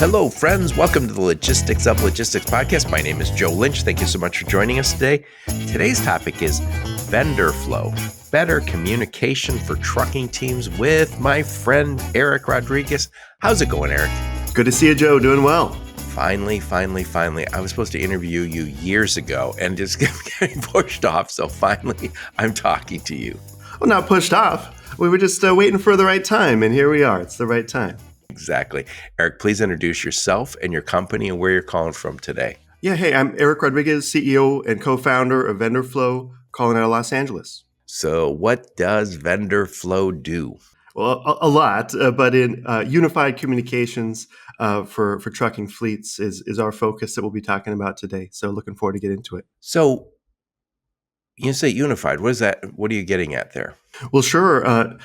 Hello, friends. Welcome to the Logistics of Logistics podcast. My name is Joe Lynch. Thank you so much for joining us today. Today's topic is vendor flow, better communication for trucking teams with my friend Eric Rodriguez. How's it going, Eric? Good to see you, Joe. Doing well. Finally. I was supposed to interview you years ago and just getting pushed off. So finally, I'm talking to you. Well, not pushed off. We were just waiting for the right time, and here we are. It's the right time. Exactly. Eric, please introduce yourself and your company and where you're calling from today. Yeah, hey, I'm Eric Rodriguez, CEO and co-founder of Vendor Flow, calling out of Los Angeles. So what does vendor flow do? Well, a lot, but in unified communications for trucking fleets is our focus that we'll be talking about today. So looking forward to get into it. So you say unified. What is that? What are you getting at there? Well, sure.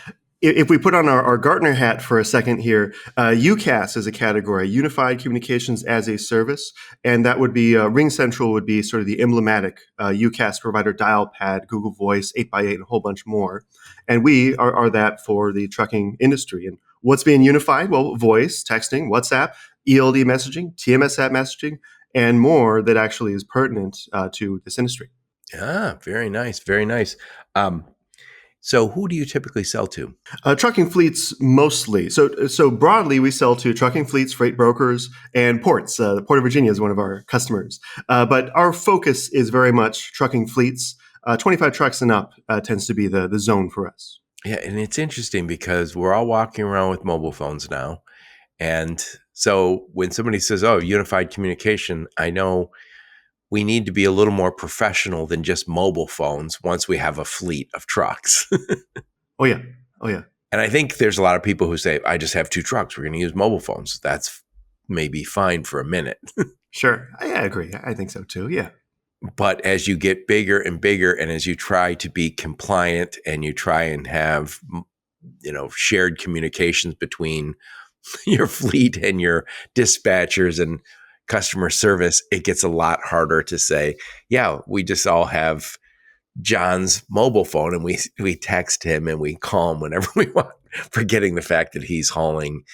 If we put on our Gartner hat for a second here, UCaaS is a category, Unified Communications as a Service, and that would be RingCentral would be sort of the emblematic UCaaS provider, Dialpad, Google Voice, 8x8, and a whole bunch more. And we are that for the trucking industry. And what's being unified? Well, voice, texting, WhatsApp, ELD messaging, TMS app messaging, and more that actually is pertinent to this industry. Ah, very nice. Very nice. So who do you typically sell to? Trucking fleets mostly. So broadly, we sell to trucking fleets, freight brokers, and ports. The Port of Virginia is one of our customers. But our focus is very much trucking fleets. 25 trucks and up tends to be the zone for us. Yeah, and it's interesting because we're all walking around with mobile phones now. And so when somebody says, oh, unified communication, I know we need to be a little more professional than just mobile phones once we have a fleet of trucks. Oh, yeah. And I think there's a lot of people who say, I just have 2 trucks. We're going to use mobile phones. That's maybe fine for a minute. Sure. I agree. I think so too. Yeah. But as you get bigger and bigger, and as you try to be compliant and you try and have, shared communications between your fleet and your dispatchers and customer service, it gets a lot harder to say, yeah, we just all have John's mobile phone and we text him and we call him whenever we want, forgetting the fact that he's hauling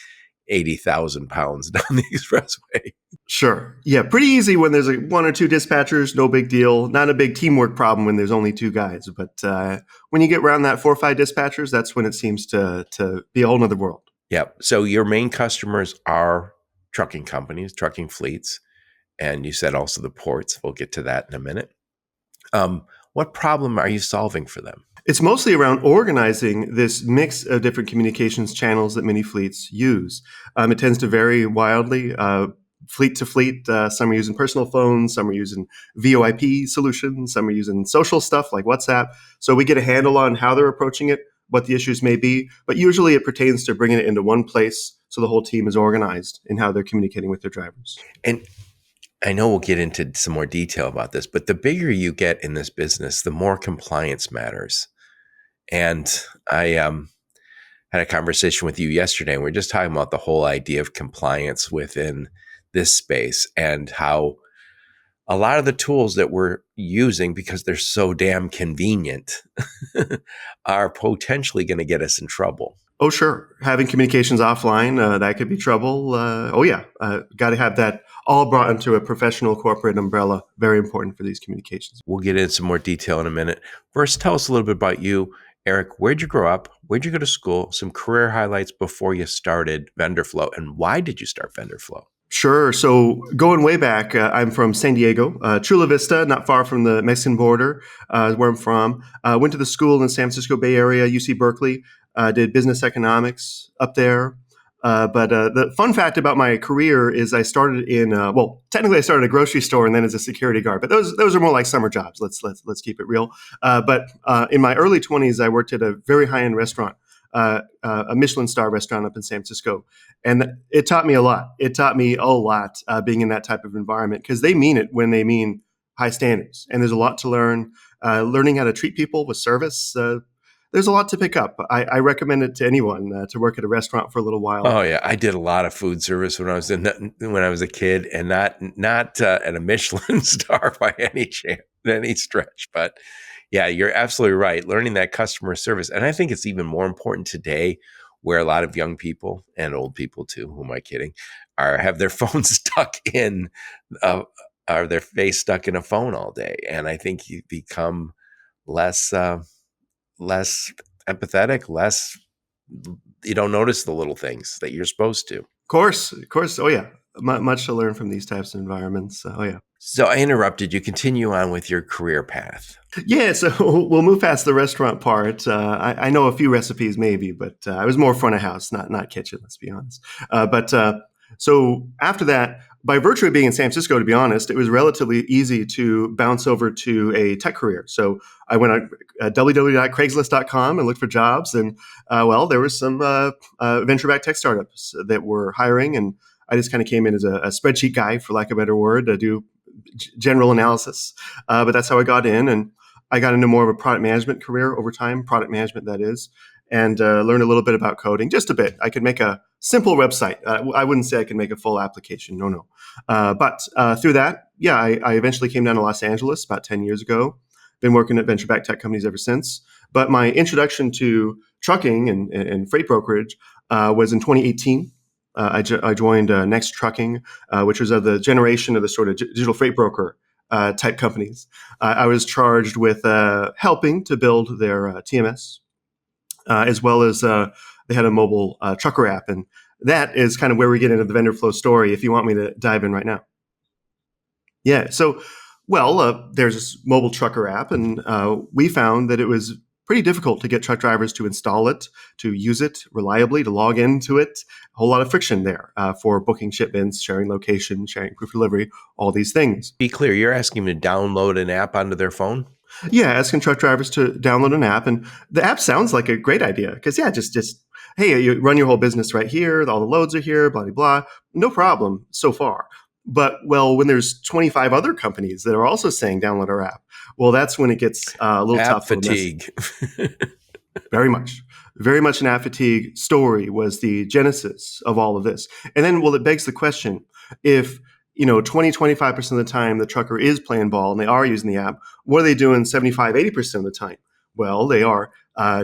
80,000 pounds down the expressway. Sure. Yeah, pretty easy when there's 1 or 2 dispatchers, no big deal. Not a big teamwork problem when there's only 2 guys. But when you get around that 4 or 5 dispatchers, that's when it seems to be a whole nother world. Yeah. So your main customers are trucking companies, trucking fleets, and you said also the ports. We'll get to that in a minute. What problem are you solving for them? It's mostly around organizing this mix of different communications channels that many fleets use. It tends to vary wildly, fleet to fleet. Some are using personal phones, some are using VoIP solutions, some are using social stuff like WhatsApp. So we get a handle on how they're approaching it, what the issues may be, but usually it pertains to bringing it into one place so the whole team is organized in how they're communicating with their drivers. And I know we'll get into some more detail about this, but the bigger you get in this business, the more compliance matters. And I had a conversation with you yesterday, and we were just talking about the whole idea of compliance within this space and how a lot of the tools that we're using, because they're so damn convenient, are potentially going to get us in trouble. Oh, sure. Having communications offline, that could be trouble. Got to have that all brought into a professional corporate umbrella. Very important for these communications. We'll get into some more detail in a minute. First, tell us a little bit about you, Eric. Where'd you grow up? Where'd you go to school? Some career highlights before you started Vendor Flow, and why did you start Vendor Flow? Sure. So going way back, I'm from San Diego, Chula Vista, not far from the Mexican border, where I'm from. Went to the school in the San Francisco Bay Area, UC Berkeley. Did business economics up there. But the fun fact about my career is I started technically I started at a grocery store and then as a security guard. But those are more like summer jobs. Let's keep it real. But in my early 20s, I worked at a very high-end restaurant, a Michelin star restaurant up in San Francisco. And it taught me a lot. It taught me a lot being in that type of environment because they mean it when they mean high standards. And there's a lot to learn. Learning how to treat people with service, there's a lot to pick up. I recommend it to anyone to work at a restaurant for a little while. Oh yeah, I did a lot of food service when I was a kid, and not at a Michelin star by any stretch. But yeah, you're absolutely right. Learning that customer service, and I think it's even more important today where a lot of young people and old people too, who am I kidding, have their phones stuck in, are their face stuck in a phone all day. And I think you become less, less empathetic, less, you don't notice the little things that you're supposed to. Of course. Oh yeah, much to learn from these types of environments. Oh yeah. So I interrupted you. Continue on with your career path. Yeah, so we'll move past the restaurant part. I know a few recipes, maybe, but I was more front of house, not kitchen. Let's be honest. So after that, by virtue of being in San Francisco, to be honest, it was relatively easy to bounce over to a tech career. So I went on www.craigslist.com and looked for jobs, and there was some venture-backed tech startups that were hiring, and I just kind of came in as a spreadsheet guy, for lack of a better word, to do general analysis. But that's how I got in, and I got into more of a product management career over time, product management that is, and learned a little bit about coding, just a bit. I could make a simple website. I wouldn't say I could make a full application, no. But through that, I eventually came down to Los Angeles about 10 years ago. Been working at venture-backed tech companies ever since. But my introduction to trucking and freight brokerage was in 2018. I joined Next Trucking, which was of the generation of the sort of digital freight broker type companies. I was charged with helping to build their TMS, as well as they had a mobile trucker app. And that is kind of where we get into the vendor flow story, if you want me to dive in right now. Yeah. So, there's this mobile trucker app, and we found that it was pretty difficult to get truck drivers to install it, to use it reliably, to log into it. A whole lot of friction there for booking shipments, sharing location, sharing proof of delivery, all these things. Be clear, you're asking them to download an app onto their phone? Yeah, asking truck drivers to download an app. And the app sounds like a great idea because, just hey, you run your whole business right here. All the loads are here, blah, blah, blah. No problem so far. But, when there's 25 other companies that are also saying download our app, that's when it gets a little app tough. Fatigue. Very much an app fatigue story was the genesis of all of this. And then, it begs the question, if 25% of the time the trucker is playing ball and they are using the app, what are they doing 75-80% of the time? Well, they are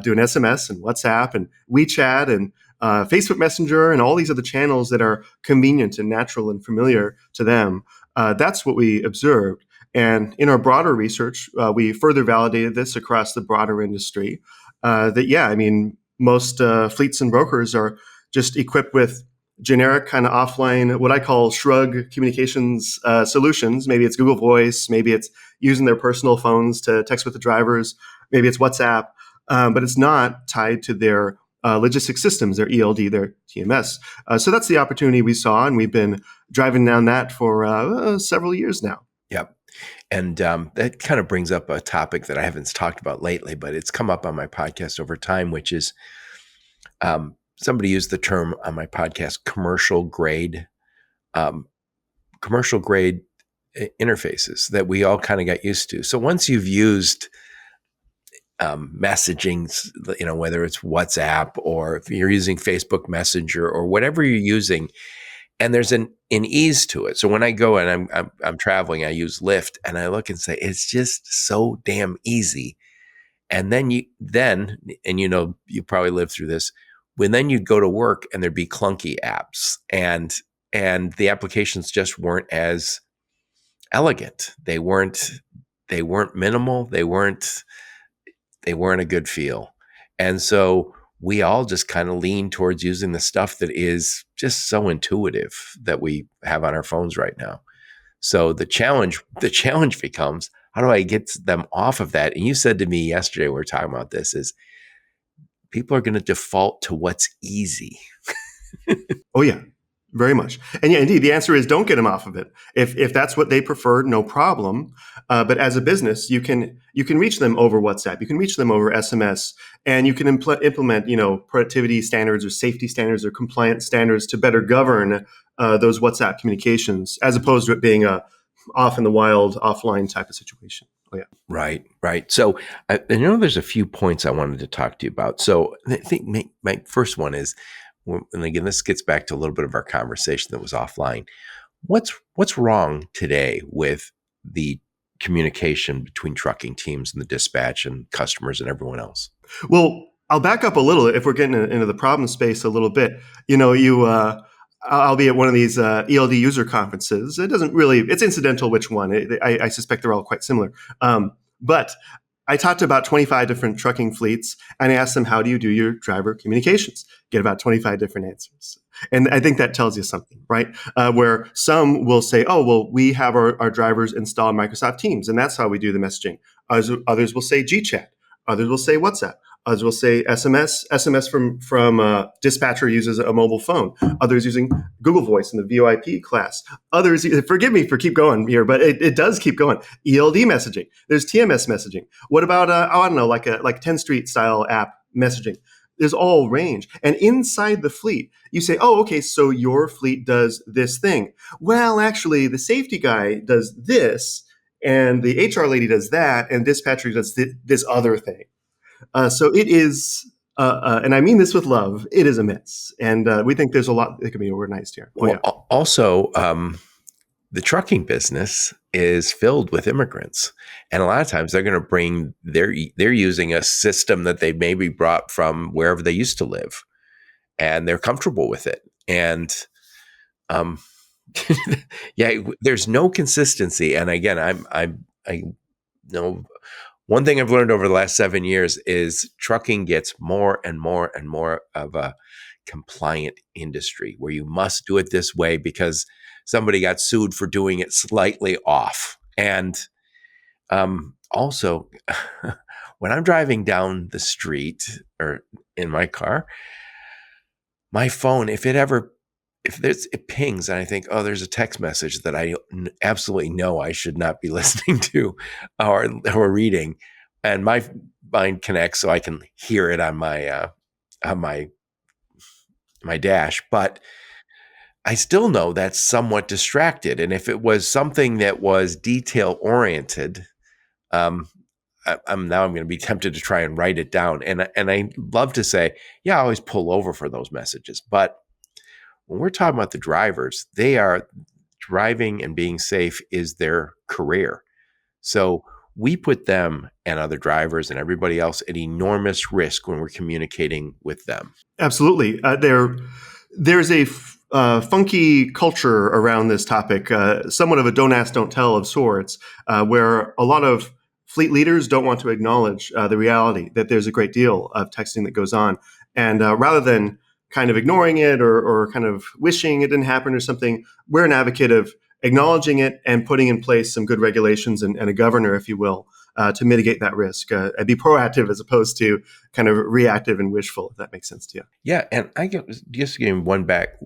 doing SMS and WhatsApp and WeChat and Facebook Messenger and all these other channels that are convenient and natural and familiar to them. That's what we observed. And in our broader research, we further validated this across the broader industry. Most fleets and brokers are just equipped with generic kind of offline, what I call shrug communications solutions. Maybe it's Google Voice, maybe it's using their personal phones to text with the drivers, maybe it's WhatsApp, but it's not tied to their logistics systems, their ELD, their TMS. So that's the opportunity we saw, and we've been driving down that for several years now. Yep. And that kind of brings up a topic that I haven't talked about lately, but it's come up on my podcast over time, which is somebody used the term on my podcast, commercial grade interfaces that we all kind of got used to. So once you've used messaging, whether it's WhatsApp or if you're using Facebook Messenger or whatever you're using, and there's an ease to it. So when I go and I'm traveling, I use Lyft, and I look and say, it's just so damn easy. And then you probably lived through this, when then you'd go to work and there'd be clunky apps and the applications just weren't as elegant. They weren't minimal. They weren't a good feel. And so we all just kind of lean towards using the stuff that is just so intuitive that we have on our phones right now. So the challenge becomes, how do I get them off of that? And you said to me yesterday, we were talking about this, is people are going to default to what's easy. Oh, yeah, very much. And yeah, indeed, the answer is don't get them off of it. If that's what they prefer, no problem. But as a business, you can reach them over WhatsApp. You can reach them over SMS, and you can implement productivity standards or safety standards or compliance standards to better govern those WhatsApp communications, as opposed to it being a off in the wild, offline type of situation. Oh, yeah. Right. So there's a few points I wanted to talk to you about. So I think my first one is, and again, this gets back to a little bit of our conversation that was offline. What's wrong today with the communication between trucking teams and the dispatch and customers and everyone else? Well, I'll back up a little if we're getting into the problem space a little bit. I'll be at one of these ELD user conferences. It doesn't really, it's incidental which one. I suspect they're all quite similar. But I talked to about 25 different trucking fleets and I asked them, how do you do your driver communications? Get about 25 different answers. And I think that tells you something, right? Where some will say, oh, well, we have our drivers install Microsoft Teams, and that's how we do the messaging. Others will say GChat. Others will say WhatsApp. Others will say SMS. SMS from dispatcher uses a mobile phone. Others using Google Voice in the VoIP class. Others, forgive me for keep going here, but it does keep going. ELD messaging. There's TMS messaging. What about I don't know, like 10 Street style app messaging? There's all range. And inside the fleet, you say, oh, okay, so your fleet does this thing. Well, actually, the safety guy does this, and the HR lady does that, and dispatcher does this other thing. So it is, and I mean this with love, it is a mess. And we think there's a lot that can be organized here. Well, also, the trucking business is filled with immigrants. And a lot of times they're going to bring, they're using a system that they maybe brought from wherever they used to live. And they're comfortable with it. And yeah, there's no consistency. And again, I know one thing I've learned over the last 7 years is trucking gets more and more and more of a compliant industry where you must do it this way because somebody got sued for doing it slightly off. And also, when I'm driving down the street or in my car, my phone, if it pings and I think, oh, there's a text message that I absolutely know I should not be listening to or reading, and my mind connects so I can hear it on my dash, but I still know that's somewhat distracted. And if it was something that was detail oriented, I'm going to be tempted to try and write it down. And I love to say, yeah, I always pull over for those messages, but when we're talking about the drivers, they are driving and being safe is their career. So we put them and other drivers and everybody else at enormous risk when we're communicating with them. Absolutely. There's a funky culture around this topic, somewhat of a don't ask, don't tell of sorts, where a lot of fleet leaders don't want to acknowledge the reality that there's a great deal of texting that goes on. And rather than kind of ignoring it or kind of wishing it didn't happen or something, we're an advocate of acknowledging it and putting in place some good regulations and a governor, if you will, to mitigate that risk and be proactive as opposed to kind of reactive and wishful, if that makes sense to you. Yeah. And I just getting one back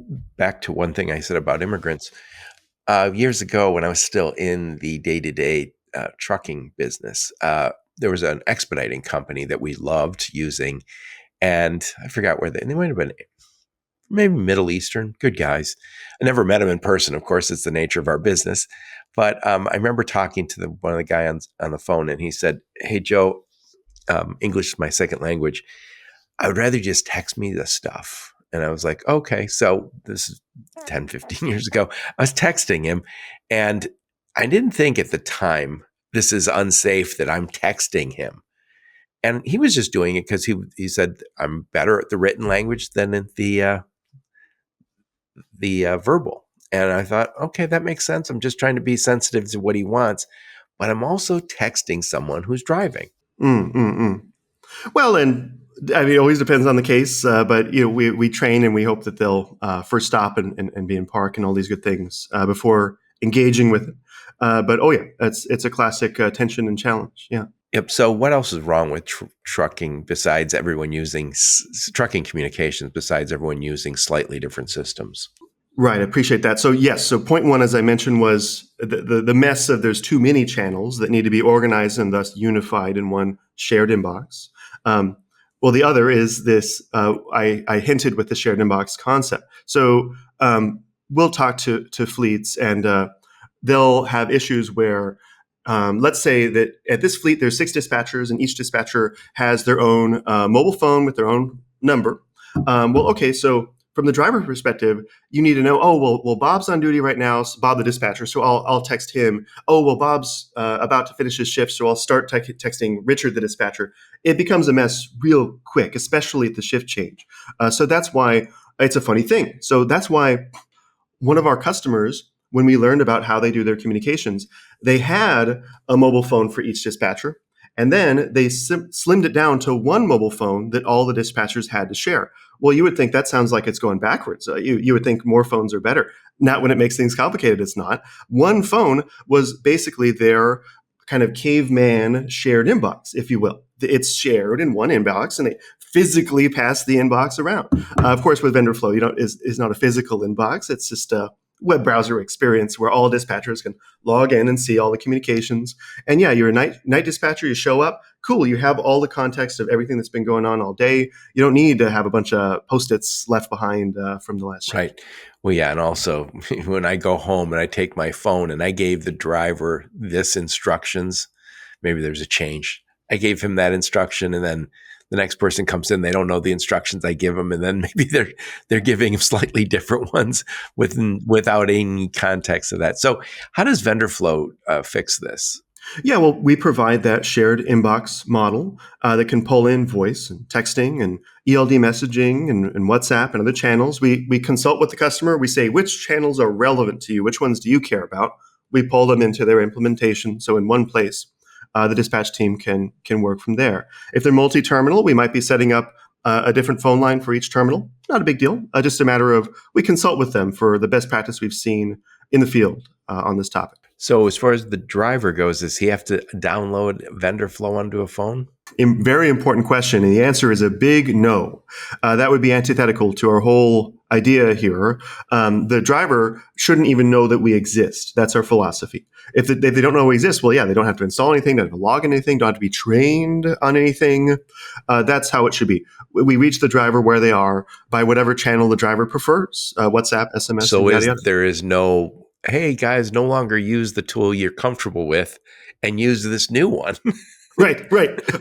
to one thing I said about immigrants. Years ago, when I was still in the day-to-day trucking business, there was an expediting company that we loved using. And I forgot where they might have been, maybe Middle Eastern, good guys. I never met them in person. Of course, it's the nature of our business. But I remember talking to one of the guys on the phone, and he said, hey, Joe, English is my second language. I would rather just text me the stuff. And I was like, okay. So this is 10, 15 years ago. I was texting him, and I didn't think at the time, this is unsafe that I'm texting him. And he was just doing it because he said, I'm better at the written language than at the verbal. And I thought, okay, that makes sense. I'm just trying to be sensitive to what he wants, but I'm also texting someone who's driving. Well, and I mean, it always depends on the case, but we train and we hope that they'll first stop and be in park and all these good things before engaging with it. But oh yeah, it's a classic tension and challenge. Yeah. Yep. So what else is wrong with trucking besides everyone using trucking communications besides everyone using slightly different systems? Right. I appreciate that. So yes. So point one, as I mentioned, was the mess of there's too many channels that need to be organized and thus unified in one shared inbox. Well, the other is this, I hinted with the shared inbox concept. So we'll talk to fleets and they'll have issues where let's say that at this fleet, there's 6 dispatchers and each dispatcher has their own mobile phone with their own number. Well, okay, so from the driver perspective, you need to know, oh, well, Bob's on duty right now, so Bob the dispatcher, so I'll text him. Oh, well, Bob's about to finish his shift, so I'll start texting Richard the dispatcher. It becomes a mess real quick, especially at the shift change. So that's why it's a funny thing. So that's why one of our customers, when we learned about how they do their communications, they had a mobile phone for each dispatcher. And then they slimmed it down to one mobile phone that all the dispatchers had to share. Well, you would think that sounds like it's going backwards. You would think more phones are better. Not when it makes things complicated, it's not. One phone was basically their kind of caveman shared inbox, if you will. It's shared in one inbox, and they physically pass the inbox around. Of course, with vendor flow, is not a physical inbox. It's just a web browser experience where all dispatchers can log in and see all the communications. And yeah, you're a night dispatcher. You show up, cool. You have all the context of everything that's been going on all day. You don't need to have a bunch of Post-its left behind from the last shift. Right. Well, yeah, and also when I go home and I take my phone and I gave the driver this instructions, maybe there's a change. I gave him that instruction, and then the next person comes in, they don't know the instructions I give them, and then maybe they're giving him slightly different ones without any context of that. So, how does vendor flow fix this? Yeah, well, we provide that shared inbox model that can pull in voice and texting and ELD messaging and WhatsApp and other channels. We consult with the customer. We say, which channels are relevant to you? Which ones do you care about? We pull them into their implementation. So in one place, the dispatch team can work from there. If they're multi-terminal, we might be setting up a different phone line for each terminal. Not a big deal. Just a matter of we consult with them for the best practice we've seen in the field on this topic. So as far as the driver goes, does he have to download vendor flow onto a phone? Very important question. And the answer is a big no. That would be antithetical to our whole idea here. The driver shouldn't even know that we exist. That's our philosophy. If they don't know we exist, well, yeah, they don't have to install anything, don't have to log in anything, don't have to be trained on anything. That's how it should be. We reach the driver where they are by whatever channel the driver prefers, WhatsApp, SMS, So yada, yada. there is no, hey, guys, no longer use the tool you're comfortable with and use this new one. Right.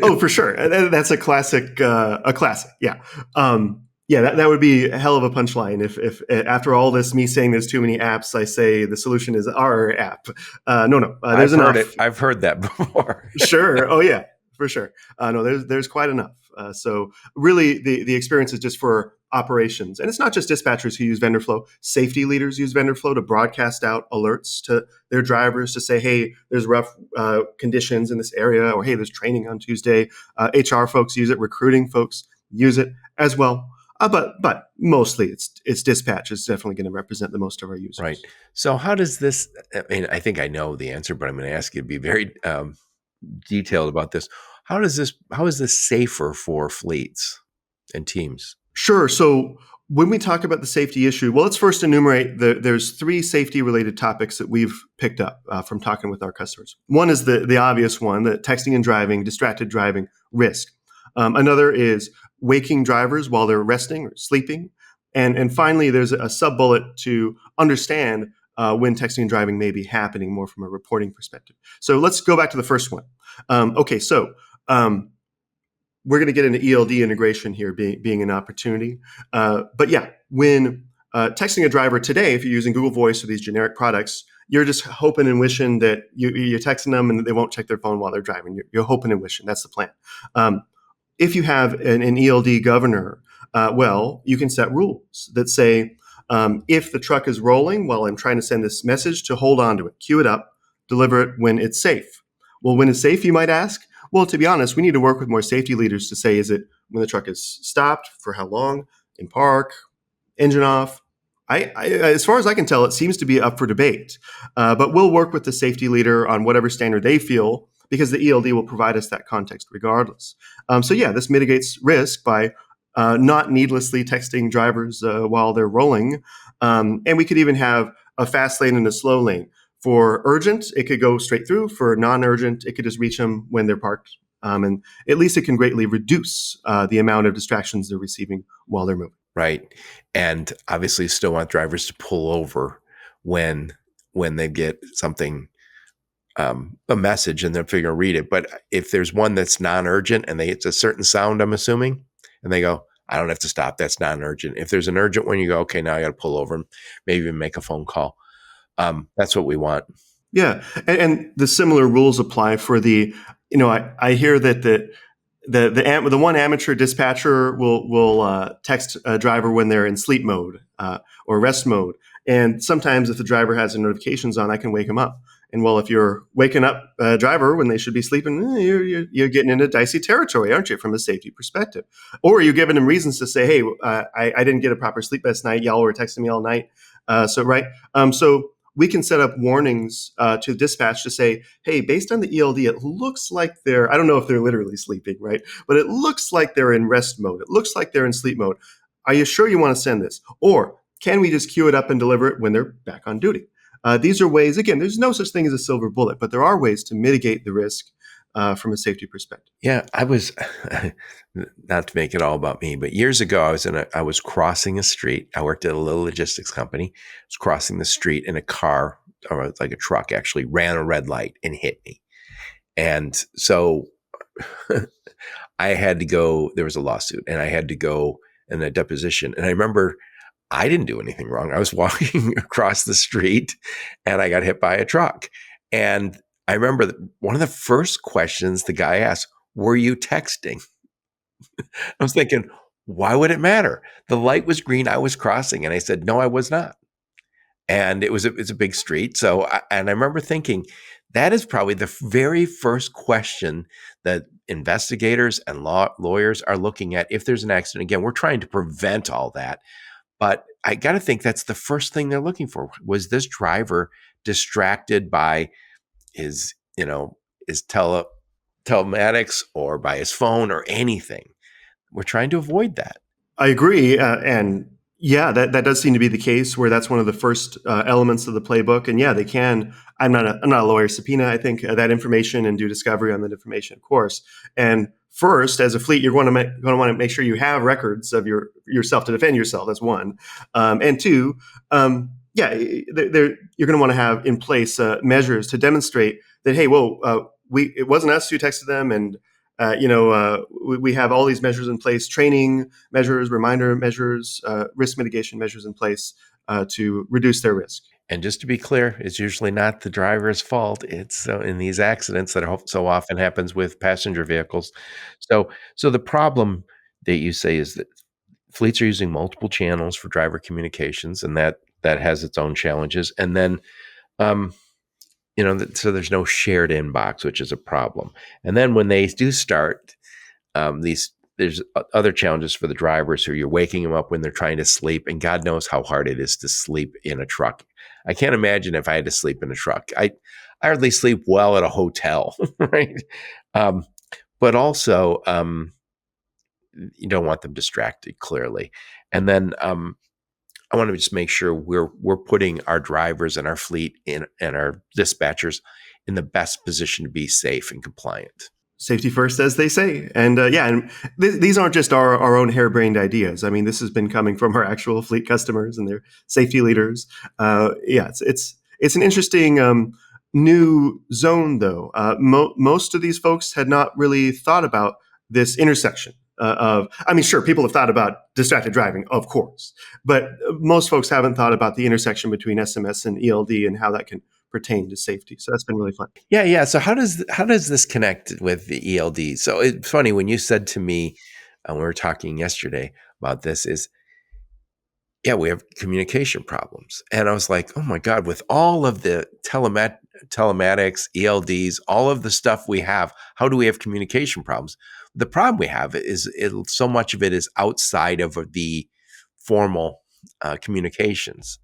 Oh, for sure. That's a classic. Yeah. That would be a hell of a punchline if after all this, me saying there's too many apps, I say the solution is our app. No. There's enough. I've heard that before. Sure. Oh, yeah, for sure. No, there's quite enough. So really, the experience is just for operations. And it's not just dispatchers who use vendor flow. Safety leaders use vendor flow to broadcast out alerts to their drivers to say, hey, there's rough conditions in this area, or hey, there's training on Tuesday. HR folks use it. Recruiting folks use it as well. But mostly it's dispatch is definitely going to represent the most of our users. Right. So how does this, I mean, I think I know the answer, but I'm going to ask you to be very detailed about this. How is this safer for fleets and teams? Sure. So when we talk about the safety issue, well, let's first enumerate there's 3 safety-related topics that we've picked up from talking with our customers. One is the obvious one, the texting and driving, distracted driving risk. Another is waking drivers while they're resting or sleeping. And finally, there's a sub-bullet to understand when texting and driving may be happening more from a reporting perspective. So let's go back to the first one. We're going to get into ELD integration here being an opportunity. But yeah, when texting a driver today, if you're using Google Voice or these generic products, you're just hoping and wishing that you're texting them and they won't check their phone while they're driving. You're hoping and wishing. That's the plan. If you have an ELD governor, you can set rules that say, if the truck is rolling while I'm trying to send this message, to hold on to it, queue it up, deliver it when it's safe. Well, when it's safe, you might ask? Well, to be honest, we need to work with more safety leaders to say, is it when the truck is stopped, for how long, in park, engine off? As far as I can tell, it seems to be up for debate. But we'll work with the safety leader on whatever standard they feel, because the ELD will provide us that context regardless. This mitigates risk by not needlessly texting drivers while they're rolling. And we could even have a fast lane and a slow lane. For urgent, it could go straight through. For non-urgent, it could just reach them when they're parked. And at least it can greatly reduce the amount of distractions they're receiving while they're moving. Right. And obviously still want drivers to pull over when they get something, a message, and they're figuring to read it. But if there's one that's non-urgent and it's a certain sound, I'm assuming, and they go, I don't have to stop. That's not an urgent. If there's an urgent one, you go, okay, now I got to pull over and maybe even make a phone call. That's what we want. Yeah, and the similar rules apply for I hear that the one amateur dispatcher will text a driver when they're in sleep mode or rest mode, and sometimes if the driver has the notifications on, I can wake him up. And well, if you're waking up a driver when they should be sleeping, you're getting into dicey territory, aren't you, from a safety perspective? Or you're giving them reasons to say, hey, I didn't get a proper sleep last night. Y'all were texting me all night. So we can set up warnings to dispatch to say, hey, based on the ELD, it looks like I don't know if they're literally sleeping, right? But it looks like they're in rest mode. It looks like they're in sleep mode. Are you sure you want to send this? Or can we just queue it up and deliver it when they're back on duty? These are ways, again, there's no such thing as a silver bullet, but there are ways to mitigate the risk from a safety perspective. Yeah, I was not to make it all about me, but years ago I was crossing a street. I worked at a little logistics company. I was crossing the street and a car, or like a truck, actually ran a red light and hit me. And so I had to go. There was a lawsuit, and I had to go in a deposition. And I remember I didn't do anything wrong. I was walking across the street, and I got hit by a truck. And I remember one of the first questions the guy asked, were you texting? I was thinking, why would it matter? The light was green. I was crossing. And I said, no, I was not. And it's a big street. And I remember thinking, that is probably the very first question that investigators and lawyers are looking at if there's an accident. Again, we're trying to prevent all that. But I got to think that's the first thing they're looking for. Was this driver distracted by his telematics or by his phone or anything? We're trying to avoid that. I agree. And yeah, that does seem to be the case where that's one of the first elements of the playbook. And yeah, they can. I'm not a lawyer, subpoena, I think, that information and do discovery on that information, of course. And first, as a fleet, you're going to want to make sure you have records of yourself to defend yourself. That's one. And two, you're going to want to have in place measures to demonstrate that, hey, it wasn't us who texted them, and we have all these measures in place, training measures, reminder measures, risk mitigation measures in place to reduce their risk. And just to be clear, it's usually not the driver's fault. It's in these accidents that so often happens with passenger vehicles. So the problem that you say is that fleets are using multiple channels for driver communications, and that has its own challenges. And then, so there's no shared inbox, which is a problem. And then when they do start there's other challenges for the drivers who you're waking them up when they're trying to sleep, and God knows how hard it is to sleep in a truck. I can't imagine if I had to sleep in a truck. I hardly sleep well at a hotel, right? But also, you don't want them distracted, clearly. And then I want to just make sure we're putting our drivers and our fleet and our dispatchers in the best position to be safe and compliant. Safety first, as they say. And these aren't just our own harebrained ideas. I mean, this has been coming from our actual fleet customers and their safety leaders. It's an interesting new zone, though. Most of these folks had not really thought about this intersection sure, people have thought about distracted driving, of course, but most folks haven't thought about the intersection between SMS and ELD and how that can pertain to safety. So that's been really fun. Yeah. So how does this connect with the ELD? So it's funny when you said to me when we were talking yesterday about this is, we have communication problems. And I was like, oh my God, with all of the telematics, ELDs, all of the stuff we have, how do we have communication problems? The problem we have is so much of it is outside of the formal communications.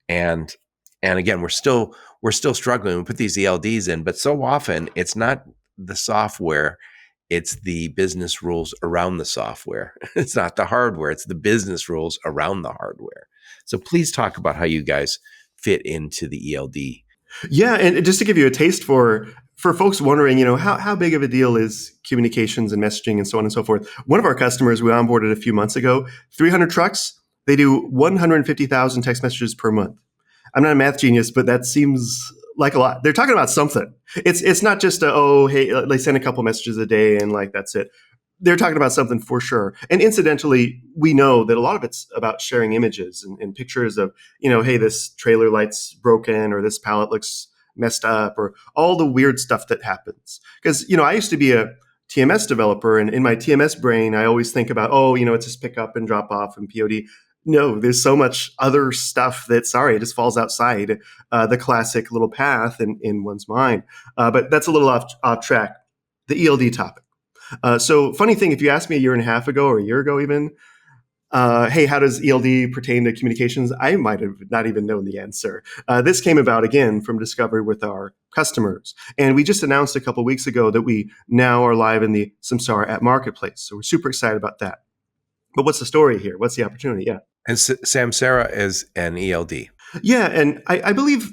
And again, we're still struggling. We put these ELDs in, but so often it's not the software. It's the business rules around the software. It's not the hardware. It's the business rules around the hardware. So please talk about how you guys fit into the ELD. Yeah, and just to give you a taste for folks wondering, how big of a deal is communications and messaging and so on and so forth. One of our customers we onboarded a few months ago, 300 trucks, they do 150,000 text messages per month. I'm not a math genius, but that seems like a lot. They're talking about something. It's not just they send a couple messages a day and that's it. they're talking about something for sure. And incidentally, we know that a lot of it's about sharing images and pictures of, hey, this trailer light's broken or this pallet looks messed up or all the weird stuff that happens. Because, I used to be a TMS developer, and in my TMS brain, I always think about, it's just pick up and drop off and POD. No, there's so much other stuff that, it just falls outside the classic little path in one's mind. But that's a little off track. The ELD topic. So funny thing, if you asked me a year and a half ago or a year ago even, hey, how does ELD pertain to communications? I might have not even known the answer. This came about, again, from discovery with our customers. And we just announced a couple of weeks ago that we now are live in the Samsara app marketplace. So we're super excited about that. But what's the story here? What's the opportunity? Yeah. And Samsara is an ELD. Yeah, and I believe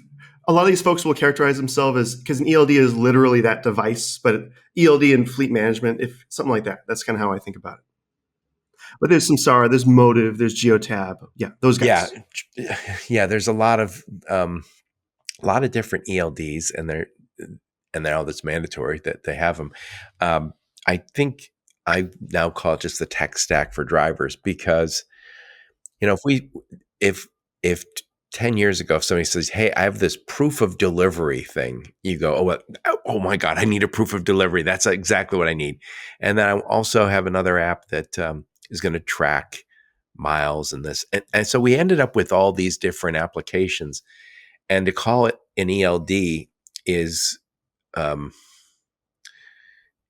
a lot of these folks will characterize themselves as, because an ELD is literally that device, but ELD and fleet management, if something like that. That's kind of how I think about it. But there's Samsara, there's Motive, there's Geotab. Yeah, those guys. Yeah. There's a lot of different ELDs, and they're all that's mandatory that they have them. I think I now call it just the tech stack for drivers, because if 10 years ago, if somebody says, hey, I have this proof of delivery thing, you go, oh my God, I need a proof of delivery. That's exactly what I need. And then I also have another app that is going to track miles and this. And so we ended up with all these different applications. And to call it an ELD is,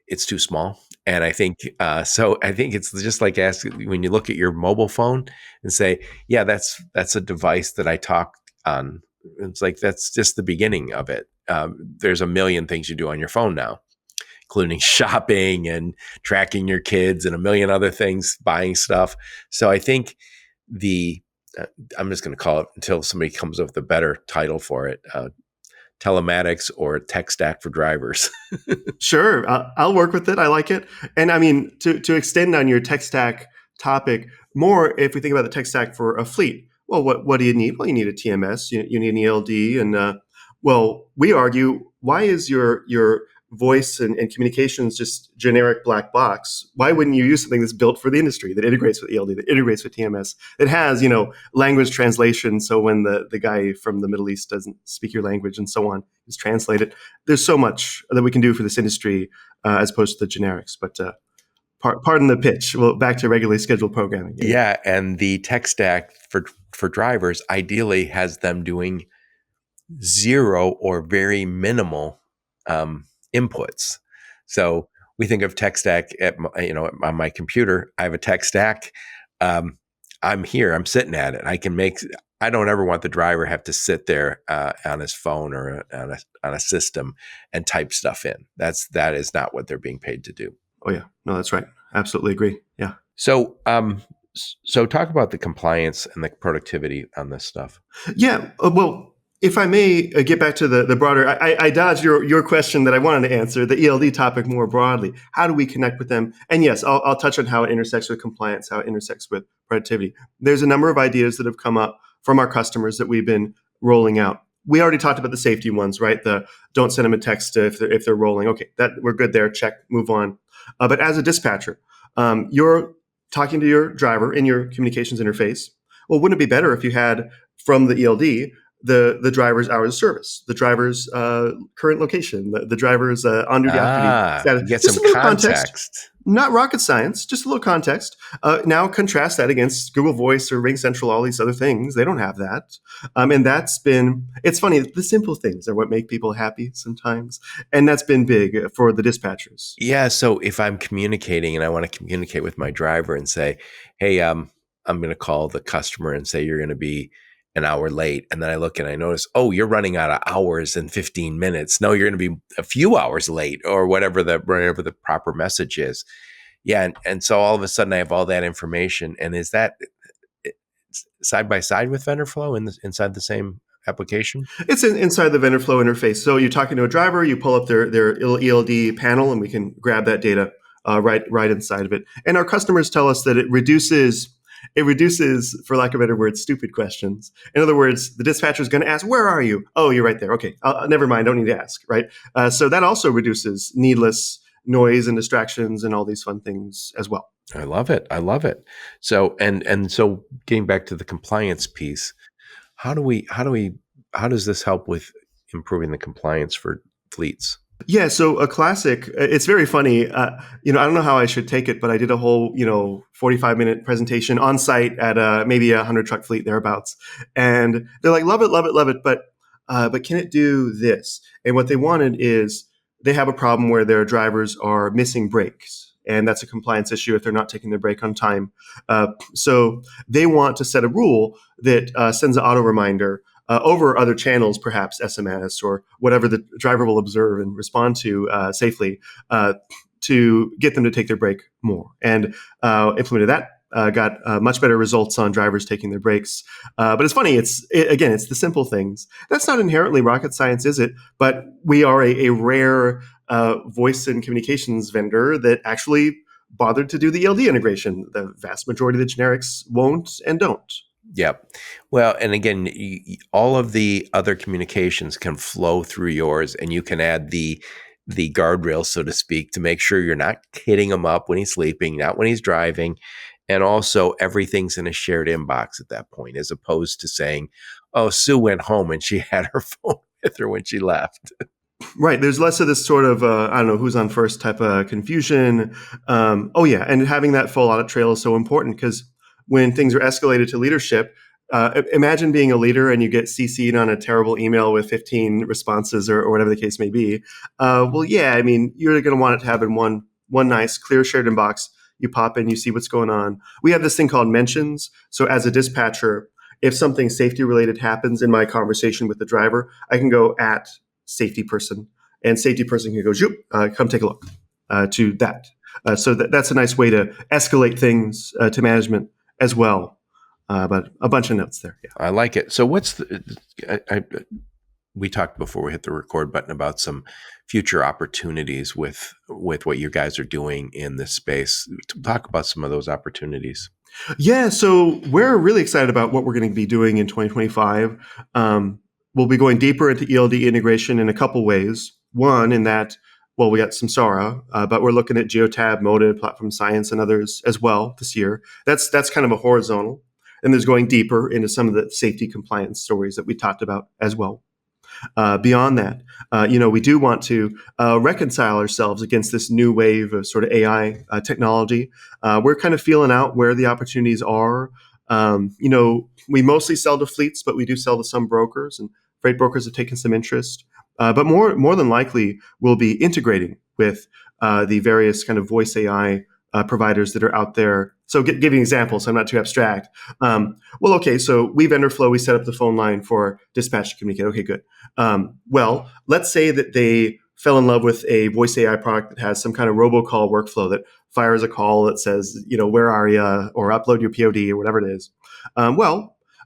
it's too small. And I think it's just like asking when you look at your mobile phone and say, yeah, that's a device that I talk on. It's like, that's just the beginning of it. There's a million things you do on your phone now, including shopping and tracking your kids and a million other things, buying stuff. So I think I'm just going to call it, until somebody comes up with a better title for it, telematics or tech stack for drivers. Sure, I'll work with it. I like it. And I mean, to extend on your tech stack topic more, if we think about the tech stack for a fleet, well, what do you need? Well, you need a TMS, you need an ELD, and we argue, why is your voice and communications just generic black box? Why wouldn't you use something that's built for the industry, that integrates with ELD, that integrates with TMS, that has, language translation, so when the guy from the Middle East doesn't speak your language and so on, is translated. There's so much that we can do for this industry as opposed to the generics. But pardon the pitch. Well, back to regularly scheduled programming. Yeah, and the tech stack for drivers ideally has them doing zero or very minimal inputs. So we think of tech stack on my computer. I have a tech stack. I'm here. I'm sitting at it. I don't ever want the driver have to sit there on his phone or on a system and type stuff in. That is not what they're being paid to do. Oh yeah, no, that's right. Absolutely agree. Yeah. So talk about the compliance and the productivity on this stuff. Yeah. Well, if I may get back to the broader, I dodged your question that I wanted to answer, the ELD topic more broadly. How do we connect with them? And yes, I'll touch on how it intersects with compliance, how it intersects with productivity. There's a number of ideas that have come up from our customers that we've been rolling out. We already talked about the safety ones, right? The don't send them a text if they're rolling. Okay, that we're good there. Check, move on. But as a dispatcher, you're talking to your driver in your communications interface. Well, wouldn't it be better if you had from the ELD the driver's hours of service, the driver's current location, the driver's on-duty off-duty status? Get just some a little context. Not rocket science, just a little context. Now contrast that against Google Voice or Ring Central, all these other things. They don't have that. And it's funny, the simple things are what make people happy sometimes. And that's been big for the dispatchers. Yeah. So if I'm communicating and I want to communicate with my driver and say, hey, I'm going to call the customer and say you're going to be an hour late. And then I look and I notice, oh, you're running out of hours and 15 minutes. No, you're going to be a few hours late, or whatever the proper message is. Yeah. And so all of a sudden I have all that information. And is that side by side with vendor flow inside the same application? It's inside the vendor flow interface. So you're talking to a driver, you pull up their ELD panel, and we can grab that data right inside of it. And our customers tell us that it reduces, for lack of a better word, stupid questions. In other words, the dispatcher is going to ask, where are you? Oh, you're right there. Okay, never mind. Don't need to ask, right? So that also reduces needless noise and distractions and all these fun things as well. I love it. I love it. So so getting back to the compliance piece, how do we how does this help with improving the compliance for fleets? Yeah, so a classic. It's very funny. I don't know how I should take it, but I did a whole 45-minute presentation on site at maybe 100 truck fleet thereabouts, and they're like, "Love it, love it, love it," but can it do this? And what they wanted is they have a problem where their drivers are missing breaks, and that's a compliance issue if they're not taking their break on time. So they want to set a rule that sends an auto reminder over other channels, perhaps SMS or whatever the driver will observe and respond to safely, to get them to take their break more. And implemented that. Got much better results on drivers taking their breaks. But it's funny. Again, it's the simple things. That's not inherently rocket science, is it? But we are a rare voice and communications vendor that actually bothered to do the ELD integration. The vast majority of the generics won't and don't. Yep. Well, and again, all of the other communications can flow through yours, and you can add the guardrails, so to speak, to make sure you're not hitting him up when he's sleeping, not when he's driving, and also everything's in a shared inbox at that point, as opposed to saying, "Oh, Sue went home and she had her phone with her when she left." Right. There's less of this sort of, I don't know, who's on first type of confusion. Oh, yeah. And having that full audit trail is so important because when things are escalated to leadership, imagine being a leader and you get CC'd on a terrible email with 15 responses or whatever the case may be. Well, yeah, I mean, you're going to want it to have in one nice, clear shared inbox. You pop in, you see what's going on. We have this thing called mentions. So as a dispatcher, if something safety related happens in my conversation with the driver, I can go at safety person, and safety person can go, "Zoop, come take a look," to that. So that's a nice way to escalate things to management as well. But a bunch of notes there. Yeah. I like it. So we talked before we hit the record button about some future opportunities with what you guys are doing in this space. Talk about some of those opportunities. Yeah, so we're really excited about what we're going to be doing in 2025. We'll be going deeper into ELD integration in a couple ways. One, in that, well, we got Samsara, but we're looking at Geotab, Motive, Platform Science, and others as well this year. That's kind of a horizontal. And there's going deeper into some of the safety compliance stories that we talked about as well. Beyond that, we do want to reconcile ourselves against this new wave of sort of AI technology. We're kind of feeling out where the opportunities are. We mostly sell to fleets, but we do sell to some brokers, and freight brokers have taken some interest. But more than likely, we'll be integrating with the various kind of voice AI providers that are out there. So giving examples, so I'm not too abstract. Okay, so we vendor flow, we set up the phone line for dispatch to communicate. Okay, good. Well, let's say that they fell in love with a voice AI product that has some kind of robocall workflow that fires a call that says, where are you, or upload your POD or whatever it is.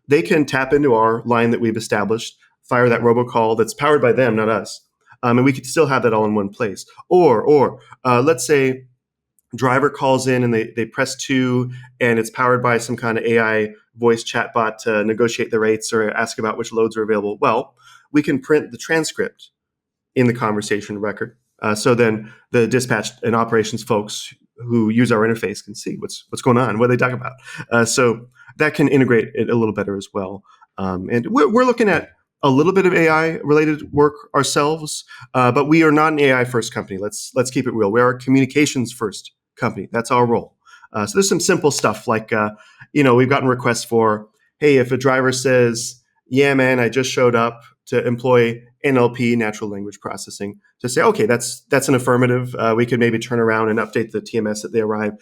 They can tap into our line that we've established, fire that robocall that's powered by them, not us. And we could still have that all in one place. Or let's say driver calls in and they press 2 and it's powered by some kind of AI voice chatbot to negotiate the rates or ask about which loads are available. Well, we can print the transcript in the conversation record. So then the dispatch and operations folks who use our interface can see what's going on, what they talk about. So that can integrate it a little better as well. And we're looking at a little bit of AI related work ourselves, but we are not an AI first company. Let's keep it real. We are a communications first company. That's our role. So there's some simple stuff like, we've gotten requests for, hey, if a driver says, "Yeah, man, I just showed up," to employ NLP, natural language processing, to say, okay, that's an affirmative. We could maybe turn around and update the TMS that they arrive.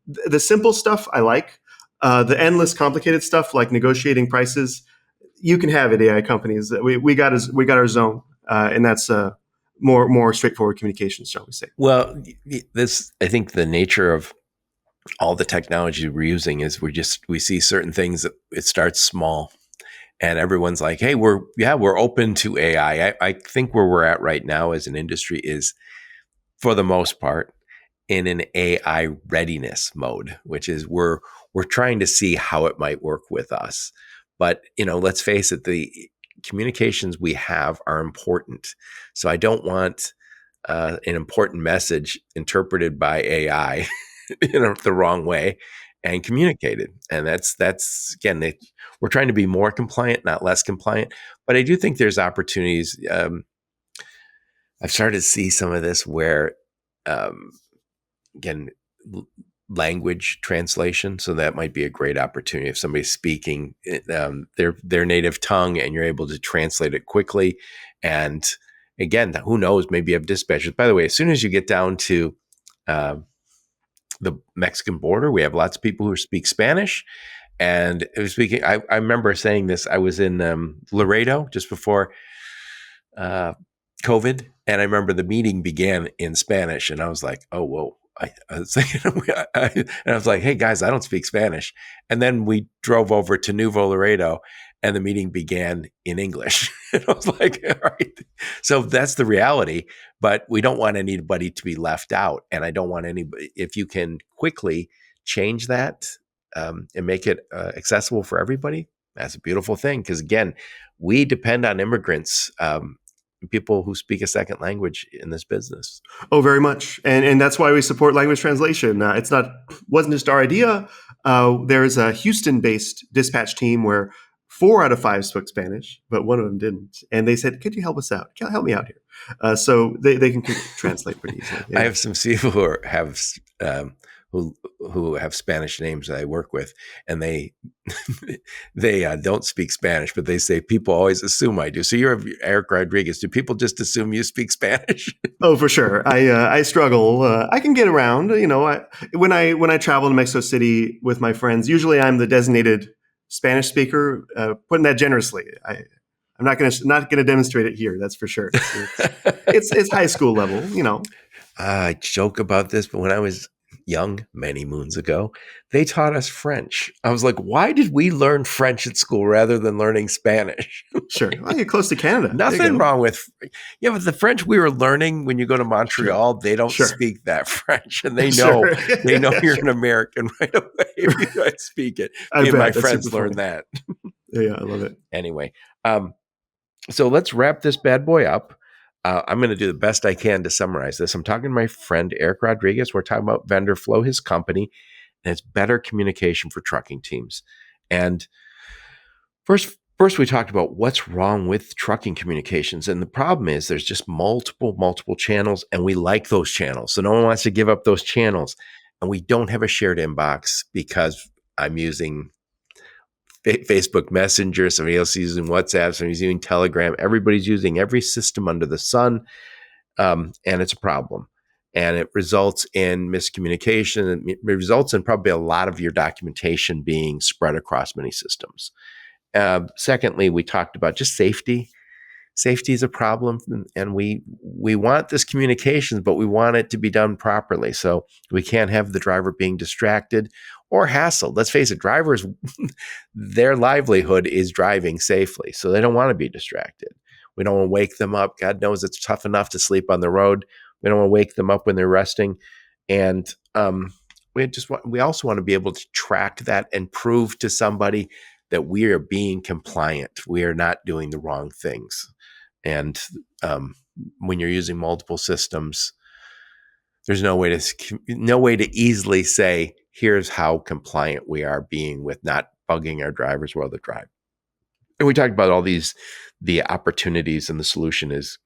The simple stuff I like. The endless complicated stuff like negotiating prices, you can have at AI companies. We got our zone, and that's more straightforward communications, shall we say? Well, I think the nature of all the technology we're using is we see certain things that it starts small, and everyone's like, "Hey, we're open to AI." I think where we're at right now as an industry is, for the most part, in an AI readiness mode, which is we're trying to see how it might work with us. But let's face it, the communications we have are important. So I don't want an important message interpreted by AI in the wrong way and communicated. And that's again, we're trying to be more compliant, not less compliant. But I do think there's opportunities. I've started to see some of this where, um, again, language translation. So that might be a great opportunity if somebody's speaking their native tongue and you're able to translate it quickly. And again, who knows? Maybe you have dispatchers. By the way, as soon as you get down to uh, the Mexican border, we have lots of people who speak Spanish. And speaking, I remember saying this. I was in Laredo just before uh, COVID, and I remember the meeting began in Spanish, and I was like, "Oh, whoa!" I was thinking, and I was like, "Hey guys, I don't speak Spanish." And then we drove over to Nuevo Laredo, and the meeting began in English. And I was like, "All right." So that's the reality, but we don't want anybody to be left out, and I don't want anybody. If you can quickly change that and make it accessible for everybody, that's a beautiful thing. Because again, we depend on immigrants. People who speak a second language in this business. Oh, very much, and that's why we support language translation. It's not wasn't just our idea. There's a Houston-based dispatch team where 4 out of 5 spoke Spanish, but one of them didn't, and they said, "Could you help us out? Help me out here." So they can translate pretty easily. Yeah. I have some people who have Spanish names that I work with, and they they don't speak Spanish, but they say people always assume I do. So you're Eric Rodriguez. Do people just assume you speak Spanish? Oh, for sure. I struggle. I can get around. When I travel to Mexico City with my friends, usually I'm the designated Spanish speaker. Putting that generously. I'm not gonna demonstrate it here. That's for sure. It's high school level. I joke about this, but when I was young, many moons ago, they taught us French. I was like, why did we learn French at school rather than learning Spanish? Sure. Well, you're close to Canada. Nothing wrong with, but the French we were learning when you go to Montreal, they don't speak that French, and they know they know you're an American right away if you don't speak it. Me and my friends learned that. Yeah, I love it. Anyway, so let's wrap this bad boy up. I'm going to do the best I can to summarize this. I'm talking to my friend Eric Rodriguez. We're talking about Vendor Flow, his company, and it's better communication for trucking teams. And first we talked about what's wrong with trucking communications. And the problem is there's just multiple channels, and we like those channels. So no one wants to give up those channels. And we don't have a shared inbox because I'm using Facebook Messenger, somebody else is using WhatsApp, somebody's using Telegram. Everybody's using every system under the sun, and it's a problem. And it results in miscommunication. It results in probably a lot of your documentation being spread across many systems. Secondly, we talked about just safety. Safety is a problem, and we want this communications, but we want it to be done properly. So we can't have the driver being distracted or hassled. Let's face it, drivers, their livelihood is driving safely, so they don't want to be distracted. We don't want to wake them up. God knows it's tough enough to sleep on the road. We don't want to wake them up when they're resting, and we also want to be able to track that and prove to somebody that we are being compliant. We are not doing the wrong things. And when you're using multiple systems, there's no way to easily say, here's how compliant we are being with not bugging our drivers while they drive. And we talked about all the opportunities, and the solution is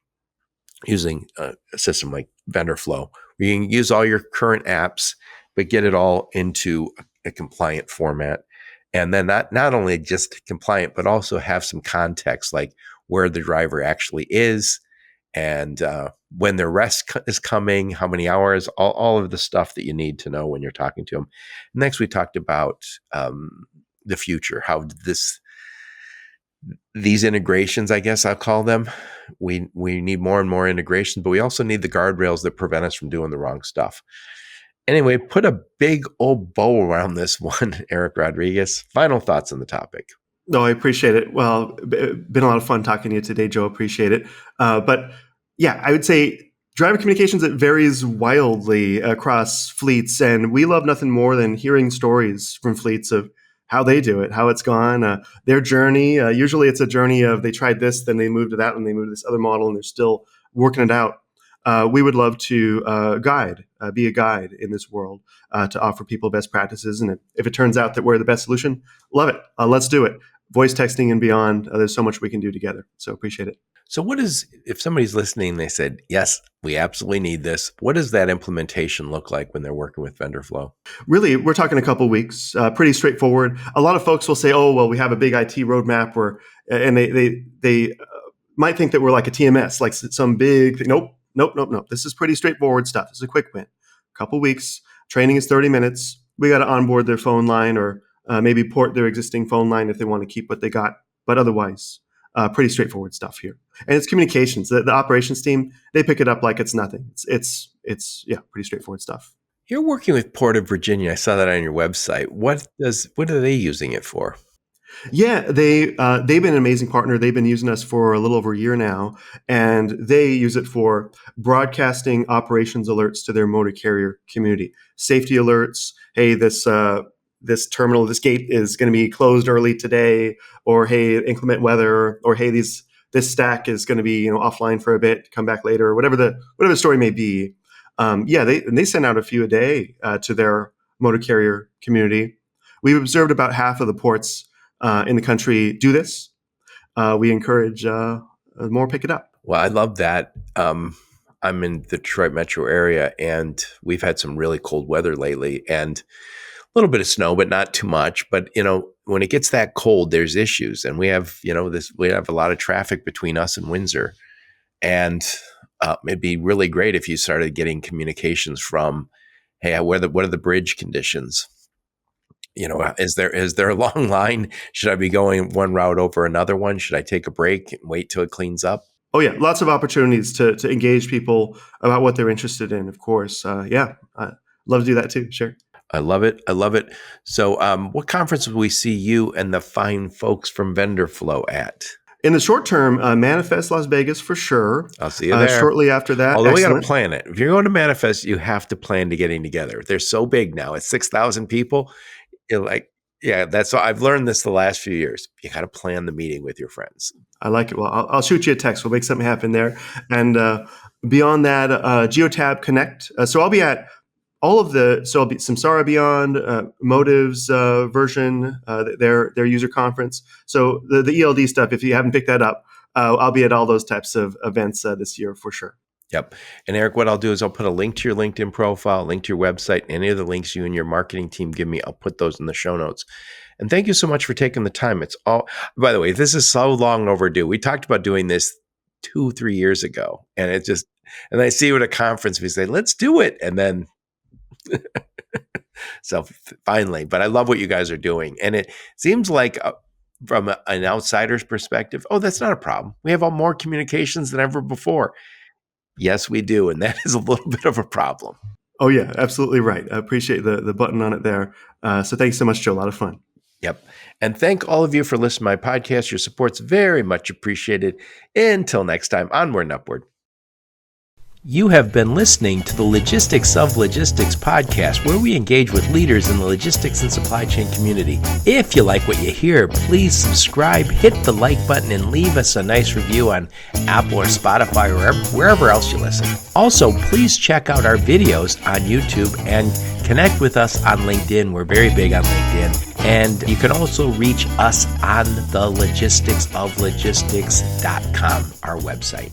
using a system like Vendor Flow, where you can use all your current apps, but get it all into a compliant format. And then not only just compliant, but also have some context, like where the driver actually is, and when their rest is coming, how many hours, all of the stuff that you need to know when you're talking to them. Next, we talked about the future, how these integrations, I guess I'll call them, we need more and more integration, but we also need the guardrails that prevent us from doing the wrong stuff. Anyway, put a big old bow around this one, Eric Rodriguez. Final thoughts on the topic. No, I appreciate it. Well, been a lot of fun talking to you today, Joe. Appreciate it. But yeah, I would say driver communications, it varies wildly across fleets. And we love nothing more than hearing stories from fleets of how they do it, how it's gone, their journey. Usually it's a journey of they tried this, then they moved to that, and they moved to this other model, and they're still working it out. we would love to be a guide in this world to offer people best practices. And if it turns out that we're the best solution, love it. Let's do it. Voice texting and beyond. There's so much we can do together. So appreciate it. So if somebody's listening, they said, yes, we absolutely need this. What does that implementation look like when they're working with vendor flow? Really, we're talking a couple of weeks, pretty straightforward. A lot of folks will say, oh, well, we have a big IT roadmap and they might think that we're like a TMS, like some big thing. Nope. This is pretty straightforward stuff. This is a quick win. A couple of weeks. Training is 30 minutes. We got to onboard their phone line or maybe port their existing phone line if they want to keep what they got. But otherwise, pretty straightforward stuff here. And it's communications. The operations team, they pick it up like it's nothing. It's pretty straightforward stuff. You're working with Port of Virginia. I saw that on your website. What are they using it for? Yeah, they've been an amazing partner. They've been using us for a little over a year now, and they use it for broadcasting operations alerts to their motor carrier community. Safety alerts. Hey, this terminal, this gate is going to be closed early today, or hey, inclement weather, or hey, this stack is going to be offline for a bit, come back later, or whatever the story may be. They send out a few a day to their motor carrier community. We've observed about half of the ports in the country do this. We encourage more pick it up. Well, I love that. I'm in the Detroit metro area, and we've had some really cold weather lately, and a little bit of snow, but not too much. But when it gets that cold, there's issues, and we have we have a lot of traffic between us and Windsor, and it'd be really great if you started getting communications from, hey, what are the bridge conditions? Is there a long line? Should I be going one route over another one? Should I take a break and wait till it cleans up? Oh yeah, lots of opportunities to engage people about what they're interested in. Of course, I'd love to do that too. Sure. I love it. So, what conference will we see you and the fine folks from Vendor Flow at? In the short term, Manifest Las Vegas for sure. I'll see you there. Shortly after that. Although we got to plan it. If you're going to Manifest, you have to plan to getting together. They're so big now. It's 6,000 people. You're like, yeah, that's what I've learned this the last few years. You got to plan the meeting with your friends. I like it. Well, I'll shoot you a text. We'll make something happen there. And beyond that, Geotab Connect. So I'll be at all of I'll be Samsara Beyond, Motives version, their user conference. So the ELD stuff, if you haven't picked that up, I'll be at all those types of events this year for sure. Yep. And Eric, what I'll do is I'll put a link to your LinkedIn profile, link to your website, any of the links you and your marketing team give me. I'll put those in the show notes. And thank you so much for taking the time. By the way, this is so long overdue. We talked about doing this 2-3 years ago, and and I see you at a conference, we say, let's do it. And then, so finally, but I love what you guys are doing. And it seems like from an outsider's perspective, that's not a problem. We have more communications than ever before. Yes, we do. And that is a little bit of a problem. Oh, yeah, absolutely right. I appreciate the button on it there. So thanks so much, Joe. A lot of fun. Yep. And thank all of you for listening to my podcast. Your support's very much appreciated. Until next time, onward and upward. You have been listening to the Logistics of Logistics podcast, where we engage with leaders in the logistics and supply chain community. If you like what you hear, please subscribe, hit the like button, and leave us a nice review on Apple or Spotify or wherever else you listen. Also, please check out our videos on YouTube and connect with us on LinkedIn. We're very big on LinkedIn. And you can also reach us on the logisticsoflogistics.com, our website.